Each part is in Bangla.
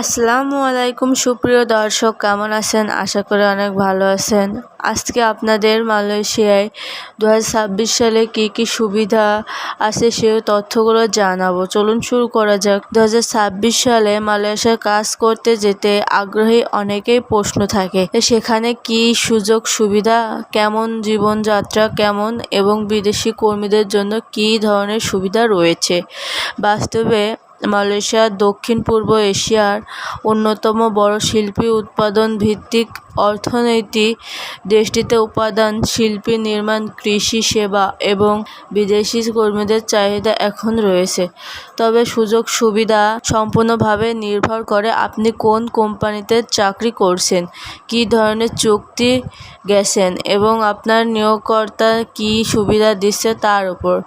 আসসালামু আলাইকুম সুপ্রিয় দর্শক, কেমন আছেন? আশা করি অনেক ভালো আছেন। আজকে আপনাদের মালয়েশিয়ায় 2026 সালে কি সুবিধা আছে সেই তথ্যগুলো জানাবো। চলুন শুরু করা যাক। 2026 সালে মালয়েশিয়ায় কাজ করতে যেতে আগ্রহী অনেকেই প্রশ্ন থাকে, সেখানে কি সুযোগ সুবিধা, কেমন জীবনযাত্রা কেমন এবং বিদেশি কর্মীদের জন্য কি ধরনের সুবিধা রয়েছে। বাস্তবে মালয়েশিয়া দক্ষিণ পূর্ব এশিয়ার অন্যতম বড় শিল্পী উৎপাদন ভিত্তিক অর্থনীতি। দেশটিতে উপাদান শিল্পী, নির্মাণ, কৃষি, সেবা এবং বিদেশি কর্মীদের চাহিদা এখন রয়েছে। তবে সুযোগ সুবিধা সম্পূর্ণভাবে নির্ভর করে আপনি কোন কোম্পানিতে চাকরি করছেন, কী ধরনের চুক্তি গেছেন এবং আপনার নিয়োগকর্তা কী সুবিধা দিচ্ছে তার উপর।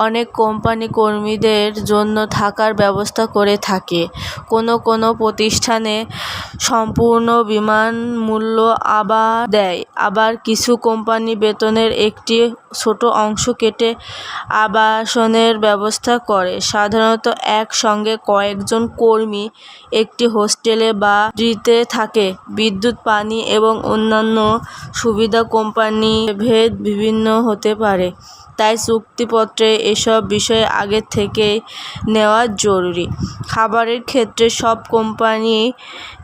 অনেক কোম্পানি কর্মীদের জন্য থাকার ব্যবস্থা করে থাকে। কোনো প্রতিষ্ঠানে সম্পূর্ণ বিমান মূল্য দেয়, আবার কিছু কোম্পানি বেতনের একটি ছোট অংশ কেটে আবাসনের ব্যবস্থা করে। সাধারণত একসঙ্গে কয়েকজন কর্মী একটি হোস্টেলে বা রিতে থাকে। বিদ্যুৎ, পানি এবং অন্যান্য সুবিধা কোম্পানি ভেদ বিভিন্ন হতে পারে, তাই চুক্তিপত্রে এসব বিষয় আগে থেকেই নেওয়া জরুরি। খাবারের ক্ষেত্রে সব কোম্পানি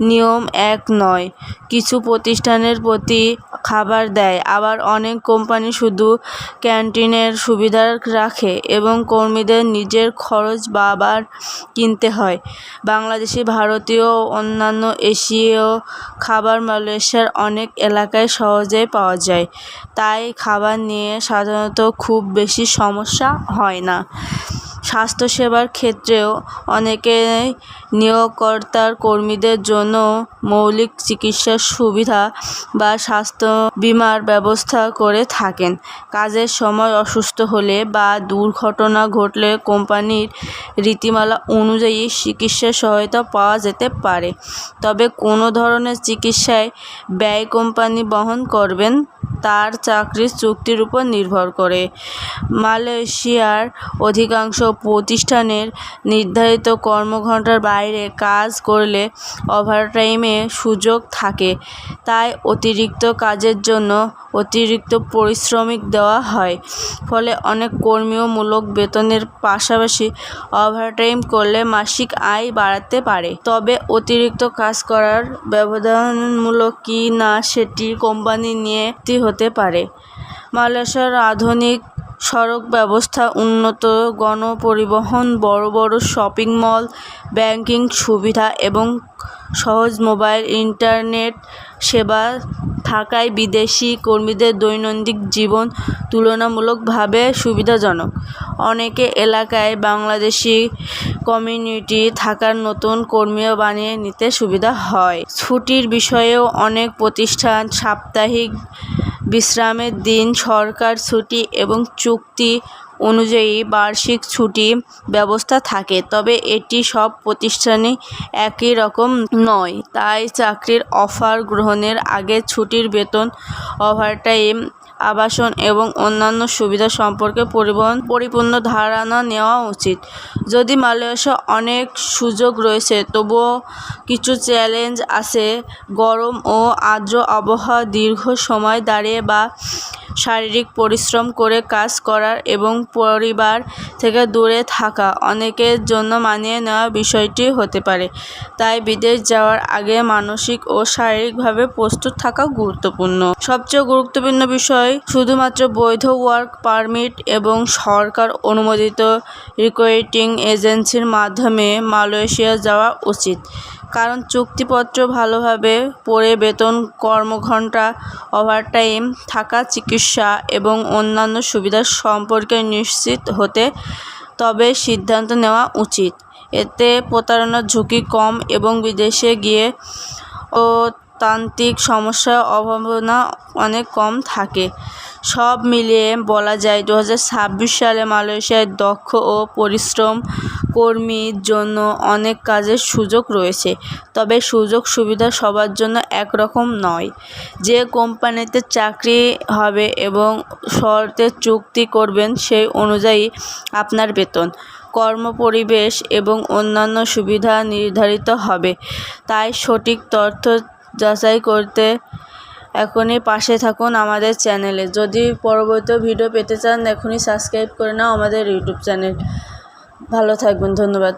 নিয়ম এক নয়। কিছু প্রতিষ্ঠানের প্রতি খাবার দেয়, আবার অনেক কোম্পানি শুধু ক্যান্টিনের সুবিধা রাখে এবং কর্মীদের নিজের খরচ বাবার কিনতে হয়। বাংলাদেশি, ভারতীয় ও অন্যান্য এশীয় খাবার মালয়েশিয়ার অনেক এলাকায় সহজেই পাওয়া যায়, তাই খাবার নিয়ে সাধারণত খুব বেশি সমস্যা হয় না। স্বাস্থ্যসেবার ক্ষেত্রেও অনেকে নিয়োগকর্তার কর্মীদের জন্য মৌলিক চিকিৎসার সুবিধা বা স্বাস্থ্য বীমার ব্যবস্থা করে থাকেন। কাজের সময় অসুস্থ হলে বা দুর্ঘটনা ঘটলে কোম্পানির রীতিমালা অনুযায়ী চিকিৎসা সহায়তা পাওয়া যেতে পারে, তবে কোনো ধরনের চিকিৎসায় ব্যয় কোম্পানি বহন করবেন তার চাকরির চুক্তির উপর নির্ভর করে। মালয়েশিয়ার অধিকাংশ প্রতিষ্ঠানের নির্ধারিত কর্মঘণ্টার বাইরে কাজ করলে ওভারটাইমের সুযোগ থাকে, তাই অতিরিক্ত কাজের জন্য অতিরিক্ত পারিশ্রমিক দেওয়া হয়। ফলে অনেক কর্মীও মূলক বেতনের পাশাপাশি ওভারটাইম করলে মাসিক আয় বাড়াতে পারে। তবে অতিরিক্ত কাজ করার বাধ্যতামূলক কি না সেটি কোম্পানি নিয়ে হতে পারে। মালয়েশিয়ার আধুনিক সড়ক ব্যবস্থা, উন্নত গণপরিবহন, বড় শপিং মল, ব্যাংকিং সুবিধা এবং সহজ মোবাইল ইন্টারনেট সেবা থাকায় বিদেশি কর্মীদের দৈনন্দিন জীবন তুলনামূলকভাবে সুবিধাজনক। অনেক এলাকায় বাংলাদেশি কমিউনিটি থাকার নতুন কর্মীও বানিয়ে নিতে সুবিধা হয়। ছুটির বিষয়েও অনেক প্রতিষ্ঠান সাপ্তাহিক বিশ্রামের দিন, সরকার ছুটি এবং চুক্তি অনুযায়ী বার্ষিক ছুটি ব্যবস্থা থাকে, তবে এটি সব প্রতিষ্ঠানেই একই রকম নয়। তাই চাকরির অফার গ্রহণের আগে ছুটির বেতন, ওভারটাইম, আবাসন এবং অন্যান্য সুবিধা সম্পর্কে পরিপূর্ণ ধারণা নেওয়া উচিত। যদি মালয়েশিয়ায় অনেক সুযোগ রয়েছে, তবুও কিছু চ্যালেঞ্জ আছে। গরম ও আর্দ্র আবহাওয়া, দীর্ঘ সময় দাঁড়িয়ে বা শারীরিক পরিশ্রম করে কাজ করা এবং পরিবার থেকে দূরে থাকা অনেকের জন্য মানিয়ে নেওয়ার বিষয়টি হতে পারে। তাই বিদেশ যাওয়ার আগে মানসিক ও শারীরিকভাবে প্রস্তুত থাকা গুরুত্বপূর্ণ। সবচেয়ে গুরুত্বপূর্ণ বিষয়, শুধুমাত্র বৈধ ওয়ার্ক পারমিট এবং সরকার অনুমোদিত রিক্রুটিং এজেন্সির মাধ্যমে মালয়েশিয়া যাওয়া উচিত, কারণ চুক্তিপত্র ভালোভাবে পড়ে বেতন, কর্মঘণ্টা, ওভারটাইম, থাকা, চিকিৎসা এবং অন্যান্য সুবিধা সম্পর্কে নিশ্চিত হতে তবে সিদ্ধান্ত নেওয়া উচিত। এতে প্রতারণার ঝুঁকি কম এবং বিদেশে গিয়ে তান্ত্রিক সমস্যার সম্ভাবনা অনেক কম থাকে। সব মিলিয়ে বলা যায় 2026 সালে মালয়েশিয়ায় দক্ষ ও পরিশ্রমী কর্মীর জন্য অনেক কাজের সুযোগ রয়েছে, তবে সুযোগ সুবিধা সবার জন্য একরকম নয়। যে কোম্পানিতে চাকরি হবে এবং শর্তে চুক্তি করবেন সেই অনুযায়ী আপনার বেতন, কর্মপরিবেশ এবং অন্যান্য সুবিধা নির্ধারিত হবে। তাই সঠিক তথ্য যাচাই করতে এখনই পাশে থাকুন আমাদের চ্যানেলে। যদি পরবর্তী ভিডিও পেতে চান এখনই সাবস্ক্রাইব করে নাও আমাদের ইউটিউব চ্যানেল। ভালো থাকবেন, ধন্যবাদ।